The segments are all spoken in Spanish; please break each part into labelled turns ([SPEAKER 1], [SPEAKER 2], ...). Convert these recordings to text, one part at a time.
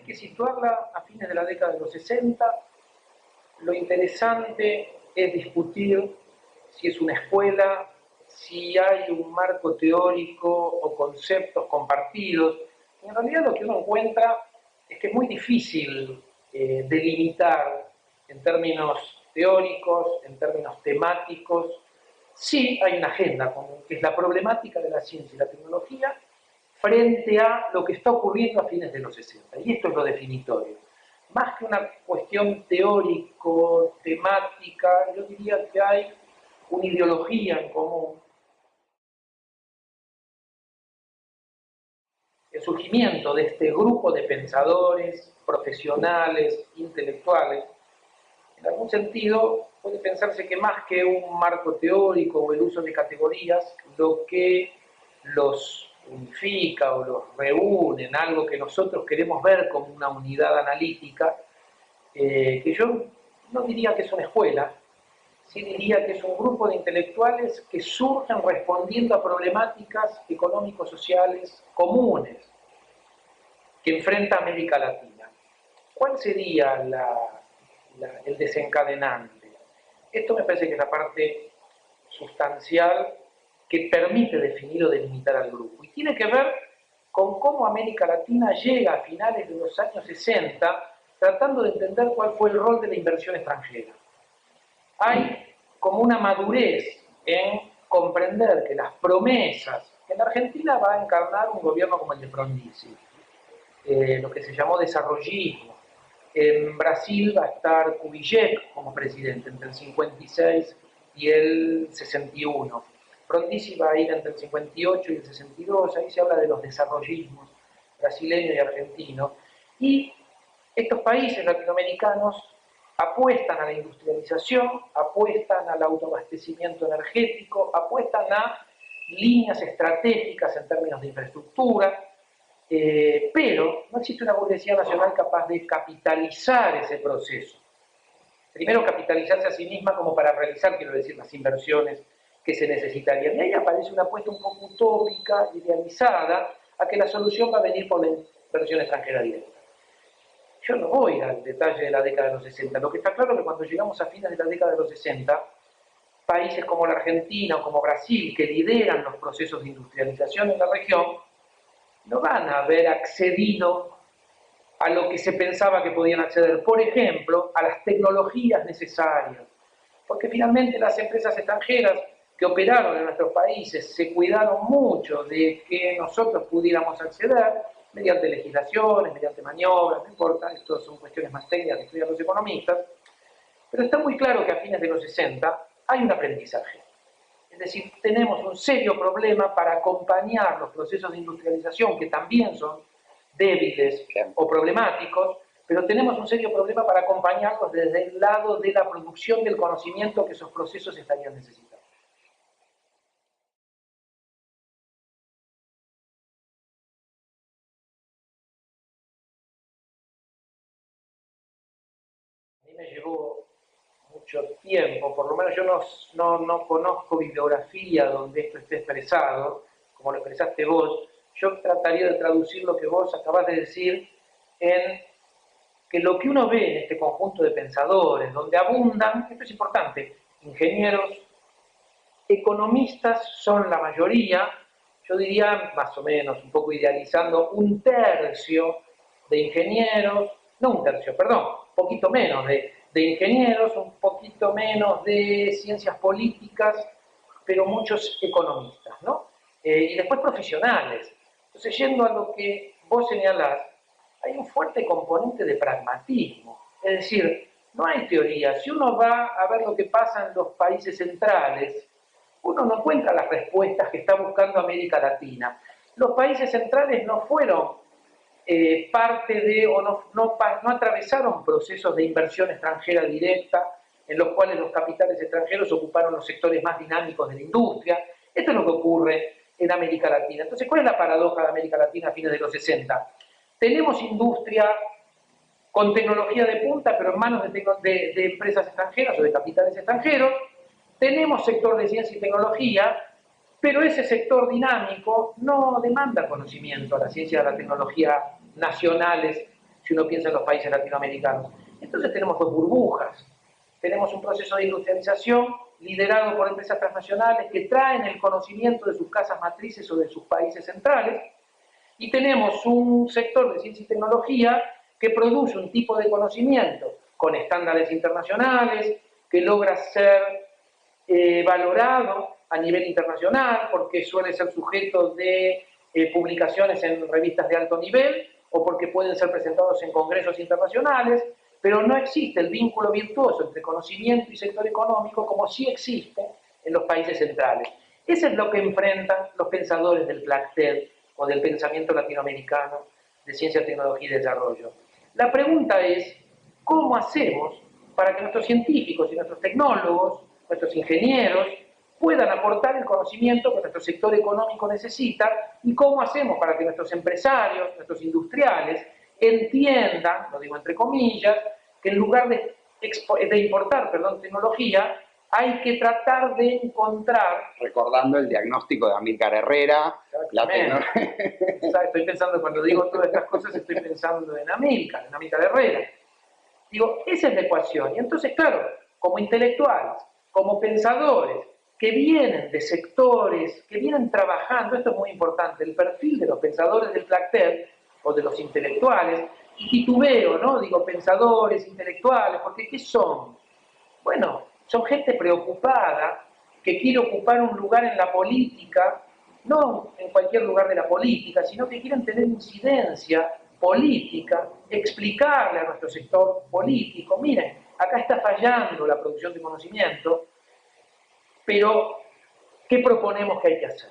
[SPEAKER 1] hay que situarla a fines de la década de los 60. Lo interesante es discutir si es una escuela, si hay un marco teórico o conceptos compartidos. Y en realidad lo que uno encuentra es que es muy difícil delimitar en términos teóricos, en términos temáticos. Sí hay una agenda común, que es la problemática de la ciencia y la tecnología frente a lo que está ocurriendo a fines de los 60. Y esto es lo definitorio. Más que una cuestión teórico, temática, yo diría que hay una ideología en común. El surgimiento de este grupo de pensadores, profesionales, intelectuales, en algún sentido puede pensarse que más que un marco teórico o el uso de categorías, lo que los unifica o los reúne en algo que nosotros queremos ver como una unidad analítica, que yo no diría que es una escuela, sí diría que es un grupo de intelectuales que surgen respondiendo a problemáticas económico-sociales comunes que enfrenta América Latina. ¿Cuál sería el desencadenante? Esto me parece que es la parte sustancial que permite definir o delimitar al grupo. Y tiene que ver con cómo América Latina llega a finales de los años 60 tratando de entender cuál fue el rol de la inversión extranjera. Hay como una madurez en comprender que las promesas, que en Argentina va a encarnar un gobierno como el de Frondizi, lo que se llamó desarrollismo. En Brasil va a estar Kubitschek como presidente entre el 56 y el 61. Frondizi va a ir entre el 58 y el 62, ahí se habla de los desarrollismos brasileño y argentino. Y estos países latinoamericanos apuestan a la industrialización, apuestan al autoabastecimiento energético, apuestan a líneas estratégicas en términos de infraestructura, pero no existe una burguesía nacional capaz de capitalizar ese proceso. Primero, capitalizarse a sí misma como para realizar, quiero decir, las inversiones que se necesitarían. Y ahí aparece una apuesta un poco utópica, idealizada, a que la solución va a venir por la inversión extranjera directa. Yo no voy al detalle de la década de los 60. Lo que está claro es que cuando llegamos a fines de la década de los 60, países como la Argentina o como Brasil, que lideran los procesos de industrialización en la región, no van a haber accedido a lo que se pensaba que podían acceder, por ejemplo, a las tecnologías necesarias, porque finalmente las empresas extranjeras que operaron en nuestros países se cuidaron mucho de que nosotros pudiéramos acceder mediante legislaciones, mediante maniobras, no importa, esto son cuestiones más técnicas que estudian los economistas, pero está muy claro que a fines de los 60 hay un aprendizaje. Es decir, tenemos un serio problema para acompañar los procesos de industrialización, que también son débiles o problemáticos, pero tenemos un serio problema para acompañarlos desde el lado de la producción del conocimiento que esos procesos estarían necesitando. A mí me llevó mucho tiempo, por lo menos yo no conozco bibliografía donde esto esté expresado, como lo expresaste vos. Yo trataría de traducir lo que vos acabás de decir en que lo que uno ve en este conjunto de pensadores, donde abundan, esto es importante, ingenieros, economistas son la mayoría, yo diría más o menos, un poco idealizando, un tercio de ingenieros, no un tercio, perdón, un poquito menos de ingenieros, un poquito menos de ciencias políticas, pero muchos economistas, ¿no? Y después profesionales. Entonces, yendo a lo que vos señalás, hay un fuerte componente de pragmatismo, es decir, no hay teoría. Si uno va a ver lo que pasa en los países centrales, uno no encuentra las respuestas que está buscando América Latina. Los países centrales no fueron parte de, o no atravesaron procesos de inversión extranjera directa, en los cuales los capitales extranjeros ocuparon los sectores más dinámicos de la industria. Esto es lo que ocurre en América Latina. Entonces, ¿cuál es la paradoja de América Latina a fines de los 60? Tenemos industria con tecnología de punta, pero en manos de empresas extranjeras o de capitales extranjeros. Tenemos sector de ciencia y tecnología, pero ese sector dinámico no demanda conocimiento a la ciencia y a la tecnología nacionales, si uno piensa en los países latinoamericanos. Entonces tenemos dos burbujas. Tenemos un proceso de industrialización liderado por empresas transnacionales que traen el conocimiento de sus casas matrices o de sus países centrales, y tenemos un sector de ciencia y tecnología que produce un tipo de conocimiento con estándares internacionales, que logra ser valorado a nivel internacional, porque suele ser sujeto de publicaciones en revistas de alto nivel, o porque pueden ser presentados en congresos internacionales, pero no existe el vínculo virtuoso entre conocimiento y sector económico como sí existe en los países centrales. Eso es lo que enfrentan los pensadores del PLACTED o del pensamiento latinoamericano de ciencia, tecnología y desarrollo. La pregunta es, ¿cómo hacemos para que nuestros científicos y nuestros tecnólogos, nuestros ingenieros, puedan aportar el conocimiento que nuestro sector económico necesita, y cómo hacemos para que nuestros empresarios, nuestros industriales, entiendan, lo digo entre comillas, que en lugar de importar tecnología, hay que tratar de encontrar...
[SPEAKER 2] Recordando el diagnóstico de Amílcar Herrera, la
[SPEAKER 1] tecnología... Estoy pensando, cuando digo todas estas cosas, estoy pensando en Amílcar Herrera. Digo, esa es la ecuación. Y entonces, claro, como intelectuales, como pensadores, que vienen de sectores, que vienen trabajando, esto es muy importante, el perfil de los pensadores del PLACTED, o de los intelectuales, y titubeo, ¿no? Digo, pensadores, intelectuales, porque ¿qué son? Bueno, son gente preocupada, que quiere ocupar un lugar en la política, no en cualquier lugar de la política, sino que quieren tener incidencia política, explicarle a nuestro sector político, miren, acá está fallando la producción de conocimiento, pero ¿qué proponemos que hay que hacer?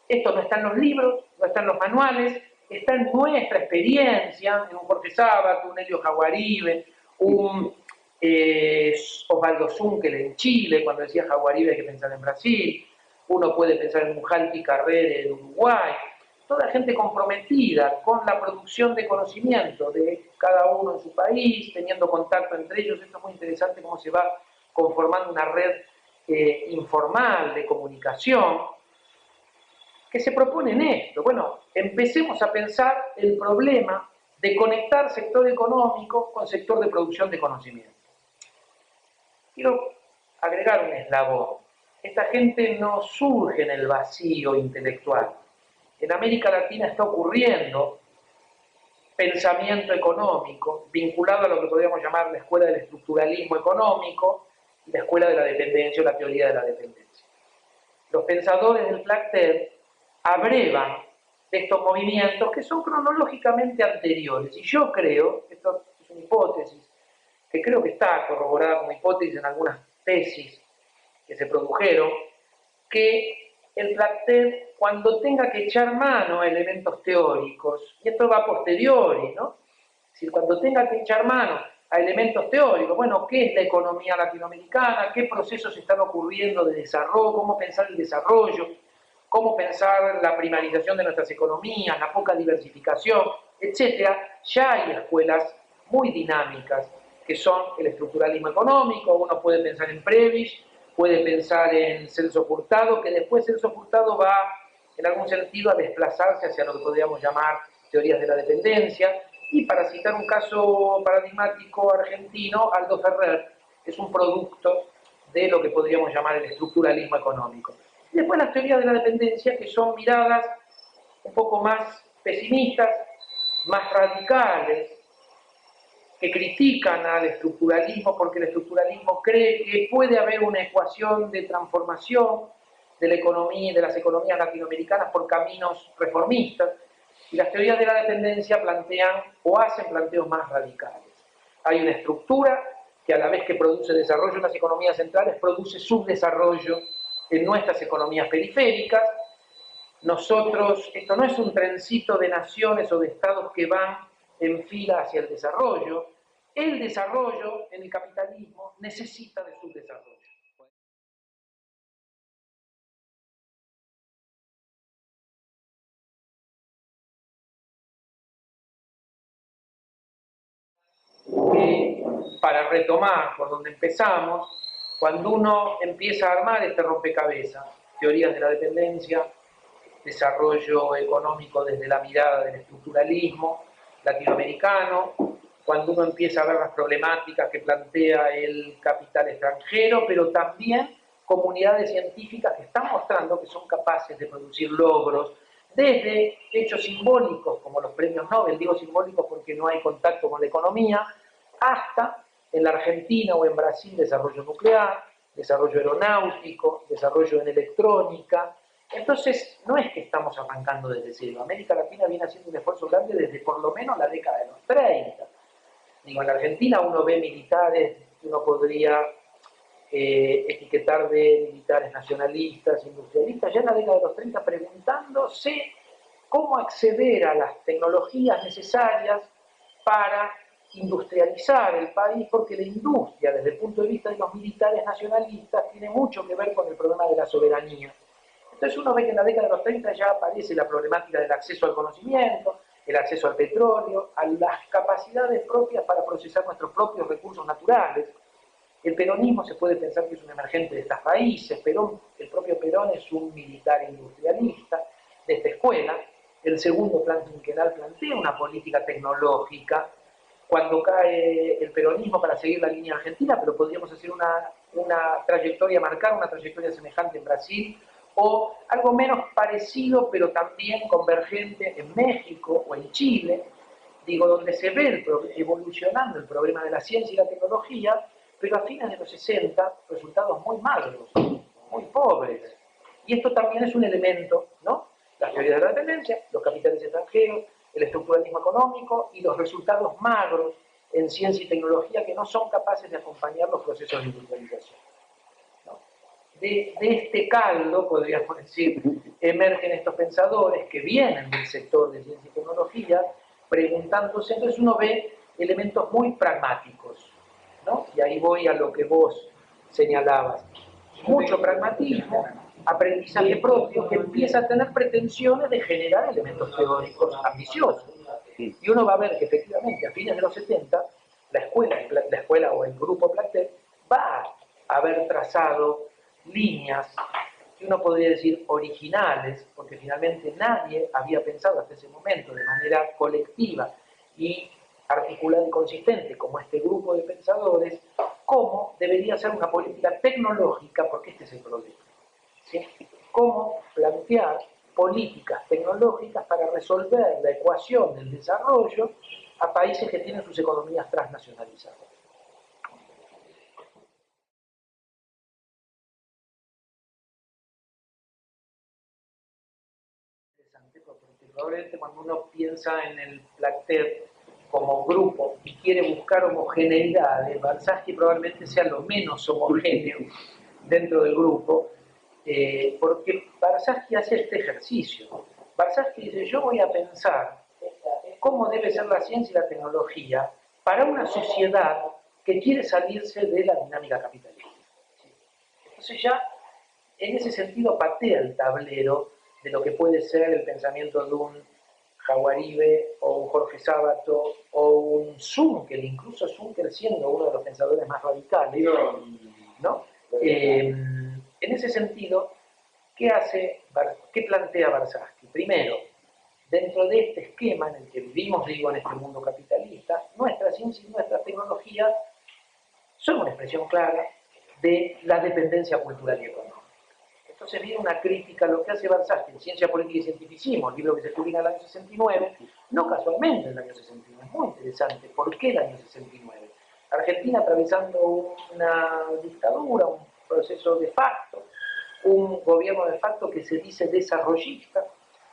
[SPEAKER 1] Esto no está en los libros, no está en los manuales, está en nuestra experiencia, en un Jorge Sábato, un Helio Jaguaribe, un Osvaldo Zunkel en Chile, cuando decía Jaguaribe hay que pensar en Brasil, uno puede pensar en un Jalti Carrere de Uruguay, toda gente comprometida con la producción de conocimiento de cada uno en su país, teniendo contacto entre ellos. Esto es muy interesante cómo se va conformando una red informal de comunicación, que se propone en esto. Bueno, empecemos a pensar el problema de conectar sector económico con sector de producción de conocimiento. Quiero agregar un eslabón. Esta gente no surge en el vacío intelectual. En América Latina está ocurriendo pensamiento económico vinculado a lo que podríamos llamar la escuela del estructuralismo económico y la escuela de la dependencia o la teoría de la dependencia. Los pensadores del PLACTED abrevan estos movimientos que son cronológicamente anteriores. Y yo creo, esto es una hipótesis, que creo que está corroborada como hipótesis en algunas tesis que se produjeron, que el PLACTED, cuando tenga que echar mano a elementos teóricos, y esto va a posteriori, ¿no? Es decir, cuando tenga que echar mano a elementos teóricos, bueno, ¿qué es la economía latinoamericana? ¿Qué procesos están ocurriendo de desarrollo? ¿Cómo pensar el desarrollo? ¿Cómo pensar la primarización de nuestras economías, la poca diversificación, etcétera? Ya hay escuelas muy dinámicas, que son el estructuralismo económico. Uno puede pensar en Prebisch, puede pensar en Celso Furtado, que después Celso Furtado va, en algún sentido, a desplazarse hacia lo que podríamos llamar teorías de la dependencia. Y para citar un caso paradigmático argentino, Aldo Ferrer es un producto de lo que podríamos llamar el estructuralismo económico. Y después las teorías de la dependencia, que son miradas un poco más pesimistas, más radicales, que critican al estructuralismo porque el estructuralismo cree que puede haber una ecuación de transformación de la economía y de las economías latinoamericanas por caminos reformistas, y las teorías de la dependencia plantean o hacen planteos más radicales. Hay una estructura que, a la vez que produce desarrollo en las economías centrales, produce subdesarrollo en nuestras economías periféricas. Nosotros, esto no es un trencito de naciones o de estados que van en fila hacia el desarrollo. El desarrollo en el capitalismo necesita de subdesarrollo. Para retomar por donde empezamos, cuando uno empieza a armar este rompecabezas, teorías de la dependencia, desarrollo económico desde la mirada del estructuralismo, latinoamericano, cuando uno empieza a ver las problemáticas que plantea el capital extranjero, pero también comunidades científicas que están mostrando que son capaces de producir logros, desde hechos simbólicos como los premios Nobel, digo simbólicos porque no hay contacto con la economía, hasta en la Argentina o en Brasil desarrollo nuclear, desarrollo aeronáutico, desarrollo en electrónica. Entonces, no es que estamos arrancando desde cero. América Latina viene haciendo un esfuerzo grande desde por lo menos la década de los 30. Digo, en la Argentina uno ve militares que uno podría etiquetar de militares nacionalistas, industrialistas, ya en la década de los 30 preguntándose cómo acceder a las tecnologías necesarias para industrializar el país, porque la industria, desde el punto de vista de los militares nacionalistas, tiene mucho que ver con el problema de la soberanía. Entonces uno ve que en la década de los 30 ya aparece la problemática del acceso al conocimiento, el acceso al petróleo, a las capacidades propias para procesar nuestros propios recursos naturales. El peronismo se puede pensar que es un emergente de estas raíces, Perón, el propio Perón es un militar industrialista de esta escuela. El segundo plan quinquenal plantea una política tecnológica. Cuando cae el peronismo para seguir la línea argentina, pero podríamos hacer una trayectoria, marcar una trayectoria semejante en Brasil, o algo menos parecido, pero también convergente en México o en Chile, digo, donde se ve evolucionando el problema de la ciencia y la tecnología, pero a fines de los 60, resultados muy magros, muy pobres. Y esto también es un elemento, ¿no? Las teorías de la dependencia, los capitales extranjeros, el estructuralismo económico y los resultados magros en ciencia y tecnología que no son capaces de acompañar los procesos de industrialización. ¿No? De este caldo, podríamos decir, emergen estos pensadores que vienen del sector de ciencia y tecnología, preguntándose, entonces uno ve elementos muy pragmáticos, ¿no? Y ahí voy a lo que vos señalabas. Mucho pragmatismo, aprendizaje propio, que empieza a tener pretensiones de generar elementos teóricos ambiciosos. Y uno va a ver que efectivamente a fines de los 70 la escuela o el grupo Plactet va a haber trazado líneas que uno podría decir originales, porque finalmente nadie había pensado hasta ese momento de manera colectiva y articulada y consistente como este grupo de pensadores, cómo debería ser una política tecnológica, porque este es el problema. ¿Sí? Cómo plantear políticas tecnológicas para resolver la ecuación del desarrollo a países que tienen sus economías transnacionalizadas. Interesante, porque probablemente cuando uno piensa en el Plactet como grupo y quiere buscar homogeneidad, Balzaski probablemente sea lo menos homogéneo dentro del grupo, porque Balzaski hace este ejercicio. Balzaski dice, yo voy a pensar cómo debe ser la ciencia y la tecnología para una sociedad que quiere salirse de la dinámica capitalista. Entonces ya, en ese sentido, patea el tablero de lo que puede ser el pensamiento de un Jaguaribe o un Jorge Sábato o un Zunkel, incluso Zunkel siendo uno de los pensadores más radicales, ¿no? En ese sentido, ¿qué plantea Balzaski? Primero, dentro de este esquema en el que vivimos, digo, en este mundo capitalista, nuestra ciencia y nuestra tecnología son una expresión clara de la dependencia cultural y económica. Entonces viene una crítica a lo que hace Balzaski en Ciencia Política y Cientificismo, el libro que se publica en el año 69, no casualmente en el año 69, es muy interesante. ¿Por qué el año 69? Argentina atravesando una dictadura, un proceso de facto, un gobierno de facto que se dice desarrollista,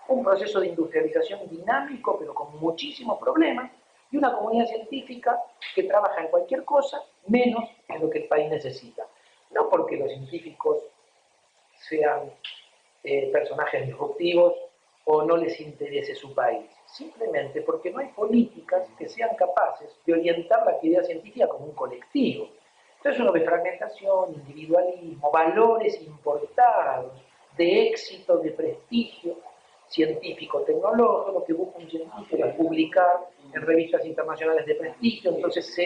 [SPEAKER 1] un proceso de industrialización dinámico pero con muchísimos problemas, y una comunidad científica que trabaja en cualquier cosa menos en lo que el país necesita. No porque los científicos sean personajes disruptivos o no les interese su país, simplemente porque no hay políticas que sean capaces de orientar la actividad científica como un colectivo. Entonces uno ve fragmentación, individualismo, valores importados de éxito, de prestigio científico-tecnológico. Lo que busca un científico es publicar en revistas internacionales de prestigio, entonces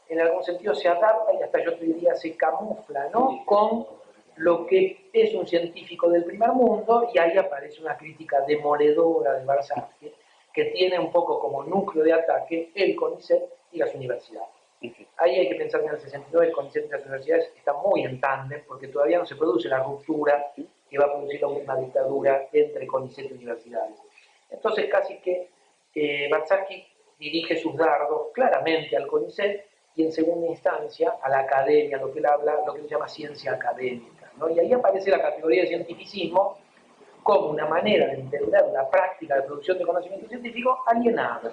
[SPEAKER 1] en algún sentido se adapta y hasta yo te diría se camufla, ¿no?, con lo que es un científico del primer mundo, y ahí aparece una crítica demoledora de Balzaski, que que tiene un poco como núcleo de ataque el CONICET y las universidades. Ahí hay que pensar que en el 69 el CONICET y las universidades están muy en tándem, porque todavía no se produce la ruptura que va a producir la última dictadura entre CONICET y universidades. Entonces casi que Barzazki dirige sus dardos claramente al CONICET y en segunda instancia a la academia, lo que él habla, lo que él llama ciencia académica, ¿no? Y ahí aparece la categoría de cientificismo como una manera de entender la práctica de producción de conocimiento científico alienada,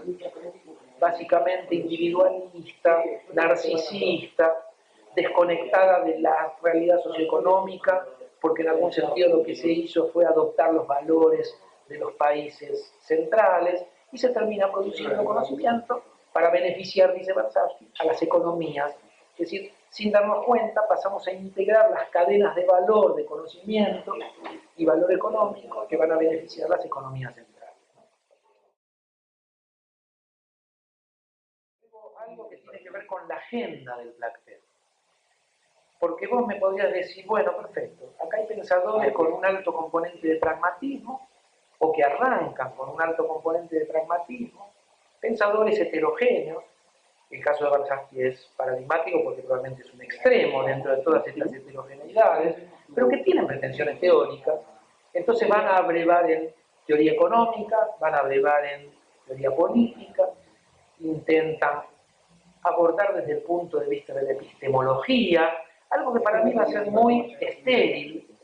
[SPEAKER 1] básicamente individualista, narcisista, desconectada de la realidad socioeconómica, porque en algún sentido lo que se hizo fue adoptar los valores de los países centrales y se termina produciendo conocimiento para beneficiar, dice Barzazki, a las economías. Es decir, sin darnos cuenta pasamos a integrar las cadenas de valor de conocimiento y valor económico que van a beneficiar las economías centrales. Luego, algo que tiene que ver con la agenda del Placter. Porque vos me podrías decir, bueno, perfecto, acá hay pensadores con un alto componente de pragmatismo, o que arrancan con un alto componente de pragmatismo, pensadores heterogéneos. El caso de Barzazki es paradigmático porque probablemente es un extremo dentro de todas estas heterogeneidades, pero que tienen pretensiones teóricas. Entonces van a abrevar en teoría económica, van a abrevar en teoría política, intentan abordar desde el punto de vista de la epistemología, algo que para mí va a ser muy estéril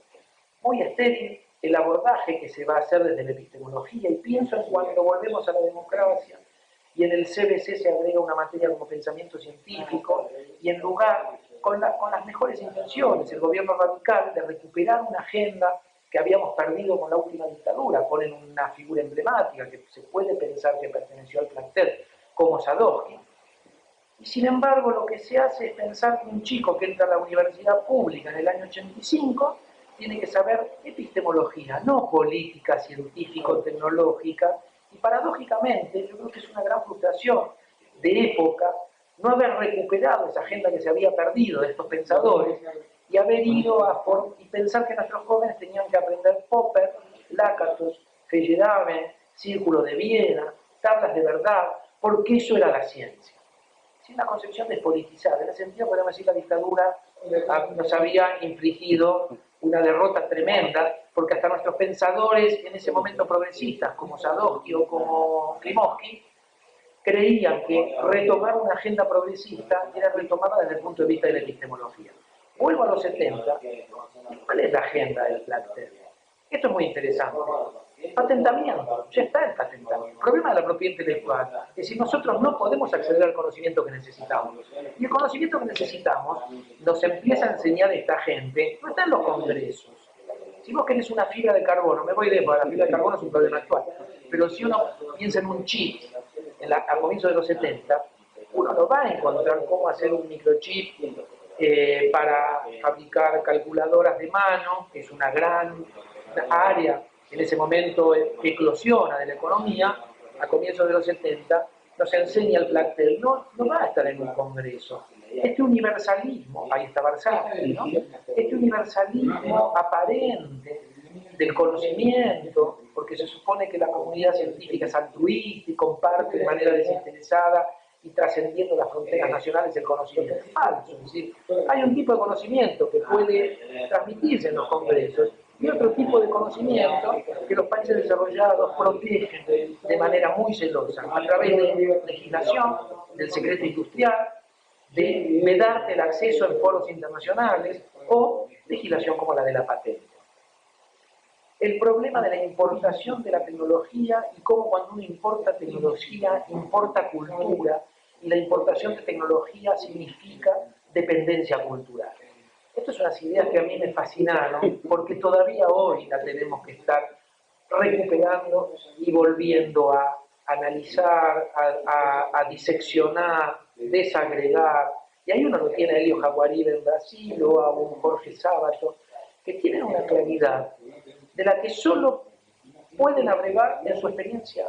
[SPEAKER 1] el abordaje que se va a hacer desde la epistemología, y pienso en cuando volvemos a la democracia y en el CBC se agrega una materia como pensamiento científico, y en lugar, con las mejores intenciones, el gobierno radical de recuperar una agenda que habíamos perdido con la última dictadura, ponen una figura emblemática que se puede pensar que perteneció al Placter, como Sadowski. Y sin embargo lo que se hace es pensar que un chico que entra a la universidad pública en el año 85 tiene que saber epistemología, no política, científico-tecnológica, y paradójicamente yo creo que es una gran frustración de época no haber recuperado esa agenda que se había perdido de estos pensadores y haber ido y pensar que nuestros jóvenes tenían que aprender Popper, Lakatos, Feyerabend, Círculo de Viena, tablas de verdad, porque eso era la ciencia. Es una concepción despolitizada. En ese sentido podemos decir que la dictadura nos había infligido una derrota tremenda, porque hasta nuestros pensadores en ese momento progresistas, como Sadowski o como Klimovsky, creían que retomar una agenda progresista era retomarla desde el punto de vista de la epistemología. Vuelvo a los 70. ¿Cuál es la agenda del Placter? Esto es muy interesante. Patentamiento, ya está el patentamiento. El problema de la propiedad intelectual es decir, nosotros no podemos acceder al conocimiento que necesitamos. Y el conocimiento que necesitamos nos empieza a enseñar esta gente, no está en los congresos. Si vos querés una fibra de carbono, me voy lejos, la fibra de carbono es un problema actual, pero si uno piensa en un chip a comienzos de los 70, uno no va a encontrar cómo hacer un microchip para fabricar calculadoras de mano, que es una gran área en ese momento eclosiona de la economía. A comienzos de los 70 nos enseña el Placter, no va a estar en un congreso. Este universalismo, ahí está Barzazki, ¿no? Este universalismo aparente del conocimiento, porque se supone que la comunidad científica es altruista y comparte de manera desinteresada y trascendiendo las fronteras nacionales el conocimiento. Es falso, es decir, hay un tipo de conocimiento que puede transmitirse en los congresos y otro tipo de conocimiento que los países desarrollados protegen de manera muy celosa a través de legislación, del secreto industrial, de vedarte el acceso en foros internacionales o legislación como la de la patente. El problema de la importación de la tecnología y cómo cuando uno importa tecnología, importa cultura, y la importación de tecnología significa dependencia cultural. Estas son las ideas que a mí me fascinaron, porque todavía hoy la tenemos que estar recuperando y volviendo a analizar, a diseccionar, desagregar. Y ahí uno lo tiene a Elio Jaguaribe en Brasil o a un Jorge Sábato, que tienen una claridad de la que solo pueden abrevar en su experiencia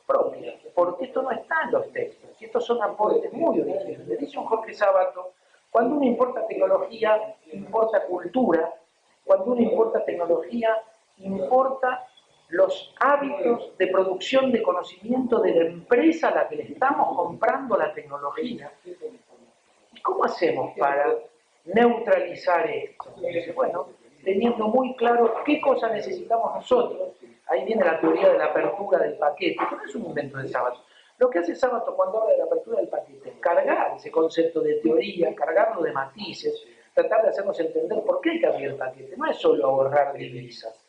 [SPEAKER 1] propia, porque esto no está en los textos, y estos son aportes muy originales. Dice un Jorge Sábato, cuando uno importa tecnología, importa cultura, cuando uno importa tecnología, importa los hábitos de producción de conocimiento de la empresa a la que le estamos comprando la tecnología. ¿Y cómo hacemos para neutralizar esto? Dice, bueno, teniendo muy claro qué cosa necesitamos nosotros. Ahí viene la teoría de la apertura del paquete, que no es un invento de Sábato. Lo que hace Sábato cuando habla de la apertura del paquete es cargar ese concepto de teoría, cargarlo de matices, tratar de hacernos entender por qué hay que abrir el paquete. No es solo ahorrar divisas,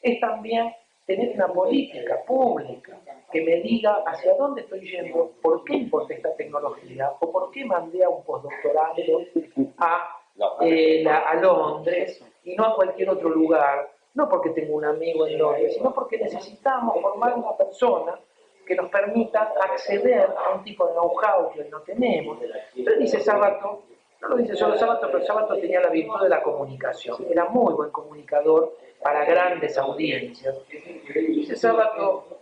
[SPEAKER 1] es también tener una política pública que me diga hacia dónde estoy yendo, por qué importa esta tecnología, o por qué mandé a un postdoctorado a Londres y no a cualquier otro lugar, no porque tengo un amigo en Londres, sino porque necesitamos formar una persona que nos permita acceder a un tipo de know-how que hoy no tenemos. Entonces dice Sábato, no lo dice solo Sábato, pero Sábato tenía la virtud de la comunicación, era muy buen comunicador para grandes audiencias. Dice Sábato,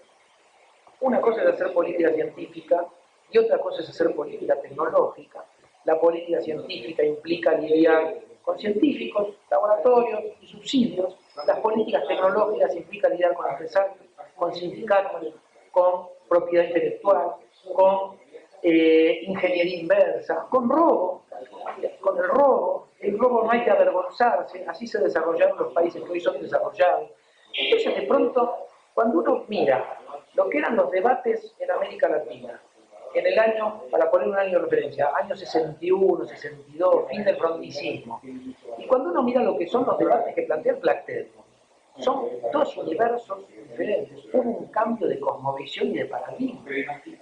[SPEAKER 1] una cosa es hacer política científica y otra cosa es hacer política tecnológica. La política científica implica lidiar con científicos, laboratorios y subsidios. Las políticas tecnológicas implican lidiar con empresarios, con sindicatos, con propiedad intelectual, con ingeniería inversa, con robo, con el robo. El robo no hay que avergonzarse, así se desarrollaron los países que hoy son desarrollados. Entonces, de pronto, cuando uno mira lo que eran los debates en América Latina, en el año, para poner un año de referencia, año 61, 62, fin del frondicismo, y cuando uno mira lo que son los debates que plantea el Plactel, son dos universos diferentes. Hubo un cambio de cosmovisión y de paradigma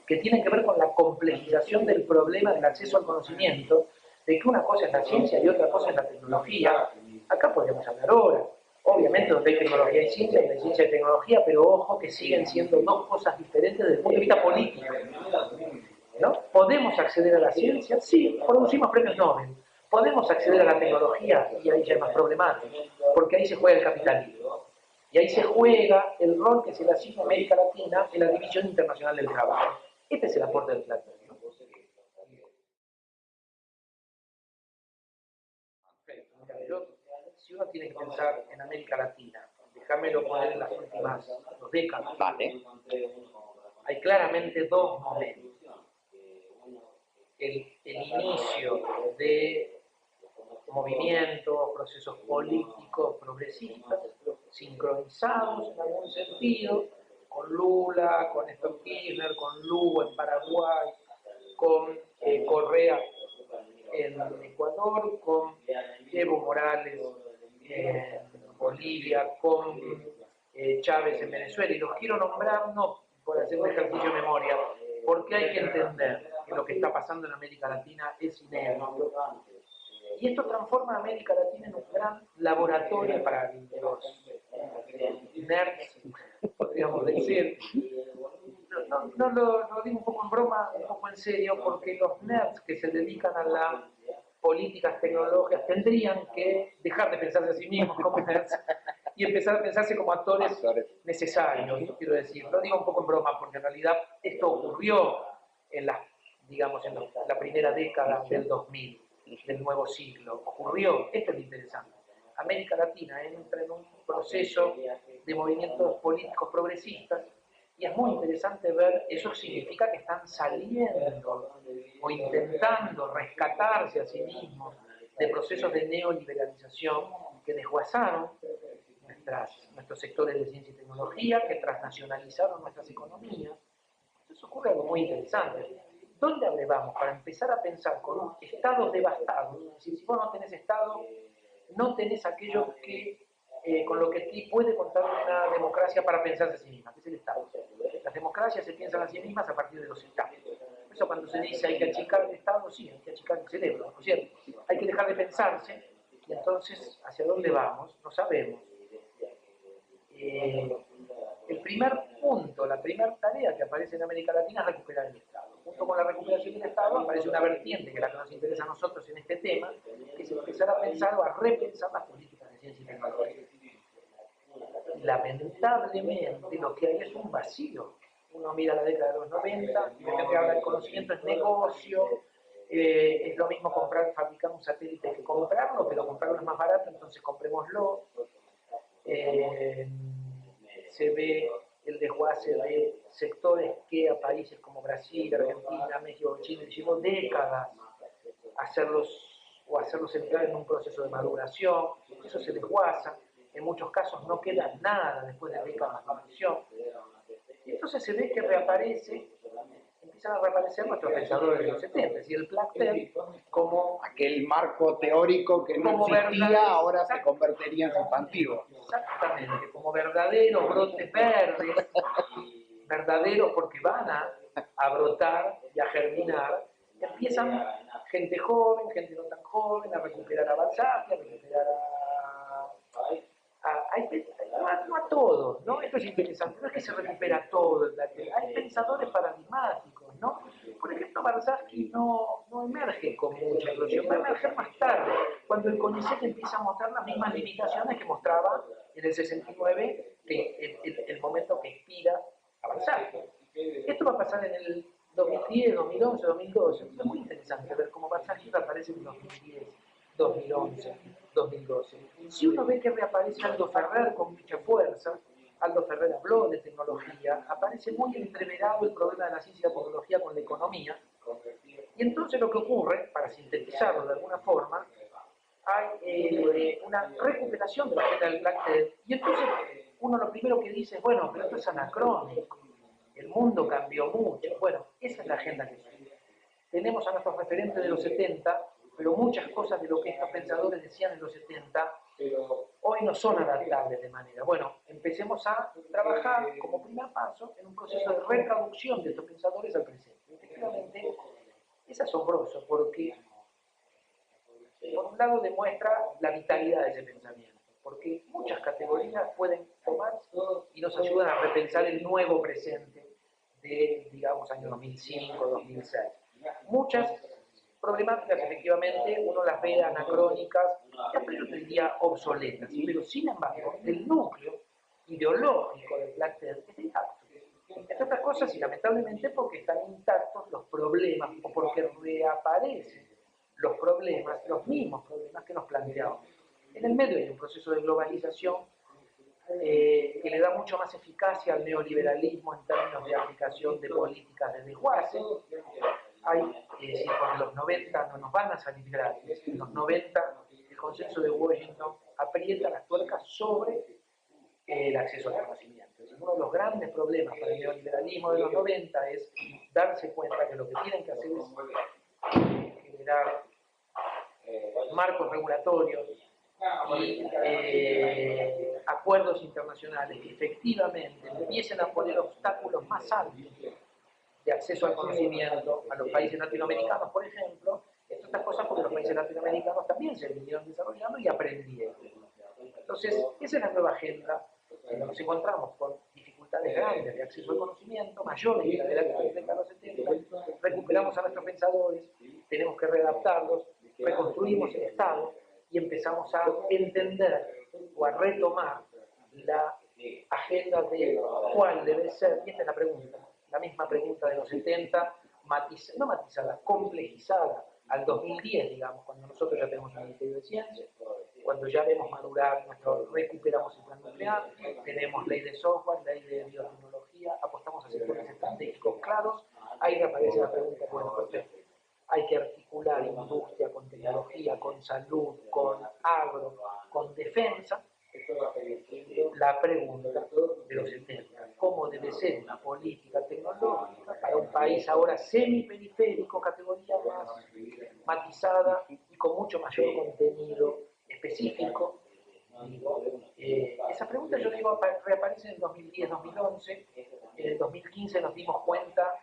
[SPEAKER 1] que tiene que ver con la complejización del problema del acceso al conocimiento, de que una cosa es la ciencia y otra cosa es la tecnología. Acá podemos hablar ahora. Obviamente donde hay tecnología y ciencia y tecnología, pero ojo que siguen siendo dos cosas diferentes desde el punto de vista político. ¿No? ¿Podemos acceder a la ciencia? Sí, producimos premios Nobel. ¿Podemos acceder a la tecnología? Y ahí ya es más problemático, porque ahí se juega el capitalismo. Y ahí se juega el rol que se le asigna a América Latina en la División Internacional del Trabajo. Este es el aporte del Platón, ¿no? Si uno tiene que pensar en América Latina, déjamelo poner en las últimas 2 décadas.
[SPEAKER 2] Vale.
[SPEAKER 1] Hay claramente dos momentos. El inicio de movimientos, procesos políticos progresistas, sincronizados en algún sentido, con Lula, con Néstor Kirchner, con Lugo en Paraguay, con Correa en Ecuador, con Evo Morales en Bolivia, con Chávez en Venezuela, y los quiero nombrar no por hacer un ejercicio de memoria, porque hay que entender que lo que está pasando en América Latina es inédito. Y esto transforma a América Latina en un gran laboratorio para los nerds, podríamos decir. No lo digo un poco en broma, un poco en serio, porque los nerds que se dedican a las políticas tecnológicas tendrían que dejar de pensarse a sí mismos como nerds y empezar a pensarse como actores necesarios, quiero decir. Lo digo un poco en broma, porque en realidad esto ocurrió en digamos, en la primera década del 2000, del nuevo siglo. Ocurrió, esto es lo interesante. América Latina entra en un proceso de movimientos políticos progresistas y es muy interesante ver, eso significa que están saliendo o intentando rescatarse a sí mismos de procesos de neoliberalización que desguazaron nuestros sectores de ciencia y tecnología, que transnacionalizaron nuestras economías. Entonces ocurre algo muy interesante. ¿Dónde abrevamos para empezar a pensar con estados devastados? Es decir, si vos no tenés estado, no tenés aquello que, con lo que sí puede contar una democracia para pensarse a sí misma, que es el Estado. Las democracias se piensan a sí mismas a partir de los estados. Por eso cuando se dice hay que achicar el Estado, sí, hay que achicar el cerebro, ¿no es cierto? Hay que dejar de pensarse, y entonces, ¿hacia dónde vamos? No sabemos. El primer punto, la primera tarea que aparece en América Latina es recuperar el Estado. Junto con la recuperación del Estado aparece una vertiente, que es la que nos interesa a nosotros en este tema, que es empezar a pensar o a repensar las políticas de ciencia y tecnología. Lamentablemente lo que hay es un vacío. Uno mira la década de los 90, y de que habla del conocimiento es negocio, es lo mismo fabricar un satélite que comprarlo, pero comprarlo es más barato, entonces comprémoslo. se ve el desguace de sectores que a países como Brasil, Argentina, México, Chile llevó décadas hacerlos entrar en un proceso de maduración. Eso se desguaza, en muchos casos no queda nada después de décadas de maduración. Y entonces se ve que empiezan a reaparecer nuestros pensadores de los 70, y el Plachtel como
[SPEAKER 2] aquel marco teórico que no existía, ahora se convertiría en sustantivo.
[SPEAKER 1] Exactamente, como verdaderos brotes verdes, verdaderos porque van a brotar y a germinar. Empiezan gente joven, gente no tan joven, a recuperar a Balzac, a recuperar no a todos, ¿no? Esto es interesante, no es que se recupera todo, hay pensadores paradigmáticos, ¿no? Por ejemplo, Balzac no emerge con mucha explosión, va a emerger más tarde, cuando el CONICET empieza a mostrar las mismas limitaciones que mostraba en el 69, el momento que inspira a Balzac. Esto va a pasar en el 2010, 2011, 2012. Es muy interesante ver cómo Balzac aparece en 2010, 2011, 2012. Si uno ve que reaparece Aldo Ferrer con mucha fuerza, Aldo Ferrer habló de tecnología, aparece muy entreverado el problema de la ciencia y la tecnología con la economía, y entonces lo que ocurre, para sintetizarlo de alguna forma, hay una recuperación de la agenda del Plachtel, y entonces uno lo primero que dice es, bueno, pero esto es anacrónico, el mundo cambió mucho. Bueno, esa es la agenda que sigue. Tenemos a nuestros referentes de los 70, pero muchas cosas de lo que estos pensadores decían en los 70 hoy no son adaptables de manera. Bueno, empecemos a trabajar como primer paso en un proceso de retraducción de estos pensadores al presente. Efectivamente, es asombroso porque, por un lado, demuestra la vitalidad de ese pensamiento, porque muchas categorías pueden tomarse y nos ayudan a repensar el nuevo presente de, digamos, año 2005, 2006. Muchas problemáticas, efectivamente, uno las ve anacrónicas, ya yo diría obsoletas, pero sin embargo, el núcleo ideológico del Plachtel está intacto. Entre otras cosas, y lamentablemente porque están intactos los problemas, o porque reaparecen los problemas, los mismos problemas que nos planteamos. En el medio hay un proceso de globalización que le da mucho más eficacia al neoliberalismo en términos de aplicación de políticas de desguace. Porque los 90 no nos van a salir gratis. En los 90 el consenso de Washington aprieta las tuercas sobre el acceso al conocimiento. Uno de los grandes problemas para el neoliberalismo de los 90 es darse cuenta que lo que tienen que hacer es generar marcos regulatorios y acuerdos internacionales que efectivamente empiecen a poner obstáculos más altos de acceso al conocimiento a los países latinoamericanos, por ejemplo, entre otras cosas porque los países latinoamericanos también se vinieron desarrollando y aprendieron. Entonces, esa es la nueva agenda en la que nos encontramos con dificultades grandes de acceso al conocimiento, mayores que la de la década de los 70, recuperamos a nuestros pensadores, tenemos que readaptarlos, reconstruimos el Estado y empezamos a entender o a retomar la agenda de cuál debe ser, y esta es la pregunta, la misma pregunta de los 70, no matizada, complejizada al 2010, digamos, cuando nosotros ya tenemos un Ministerio de Ciencia, cuando ya vemos madurar, recuperamos el plan nuclear, tenemos ley de software, ley de biotecnología, apostamos a sectores estratégicos claros, ahí aparece la pregunta, bueno, perfecto, hay que articular industria con tecnología, con salud, con agro, con defensa. La pregunta de los 70, ¿cómo debe ser una política tecnológica para un país ahora semiperiférico, categoría más matizada y con mucho mayor contenido específico? Esa pregunta, yo digo, reaparece en el 2010, 2011, en el 2015 nos dimos cuenta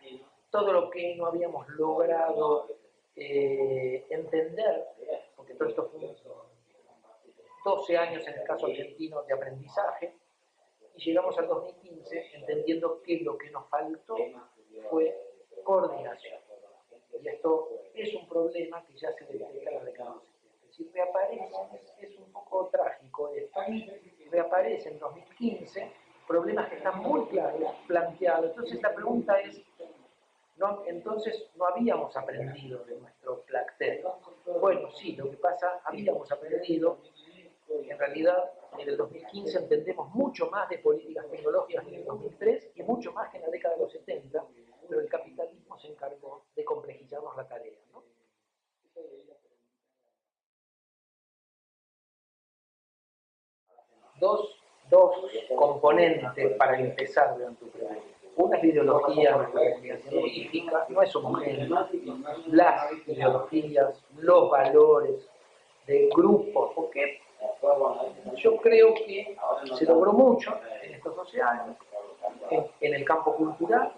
[SPEAKER 1] todo lo que no habíamos logrado entender, porque todo esto fue 12 años en el caso argentino de aprendizaje, y llegamos al 2015 entendiendo que lo que nos faltó fue coordinación. Y esto es un problema que ya se detecta en la década de los 70. Es decir, reaparece, es un poco trágico esto, reaparece en 2015 problemas que están muy claros, planteados. Entonces la pregunta es, entonces no habíamos aprendido de nuestro Plachtel. Bueno, sí, lo que pasa, habíamos aprendido, en realidad En el 2015 entendemos mucho más de políticas tecnológicas que en el 2003 y mucho más que en la década de los 70, pero el capitalismo se encargó de complejizarnos la tarea, ¿no? Dos componentes para empezar de tu pregunta. Una es la ideología de la comunidad científica, no es homogénea. Las ideologías, los valores de grupos, porque yo creo que se logró mucho en estos 12 años. En el campo cultural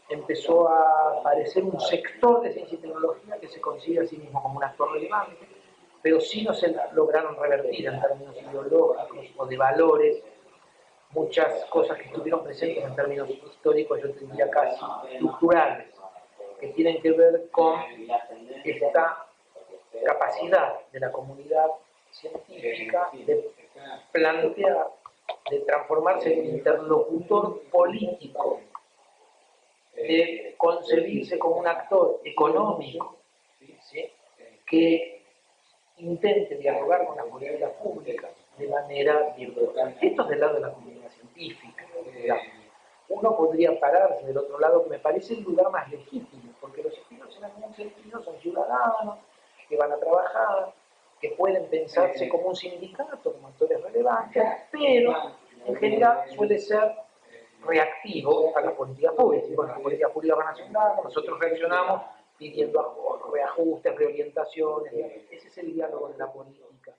[SPEAKER 1] empezó a aparecer un sector de ciencia y tecnología que se considera a sí mismo como un actor relevante, pero sí no se lograron revertir en términos ideológicos o de valores muchas cosas que estuvieron presentes en términos históricos, yo diría casi estructurales, que tienen que ver con esta capacidad de la comunidad científica de plantear, de transformarse en un interlocutor político, de concebirse como un actor económico, ¿sí? Que intente dialogar con las políticas públicas de manera virtuosa. Esto es del lado de la comunidad científica. Uno podría pararse del otro lado, que me parece el lugar más legítimo, porque los científicos en algún sentido son ciudadanos, que van a trabajar, que pueden pensarse como un sindicato, como actores relevantes, pero en general suele ser reactivo a las políticas públicas. Y bueno, las políticas públicas van a hacer un lado, nosotros reaccionamos pidiendo reajustes, reorientaciones. Ese es el diálogo de la política.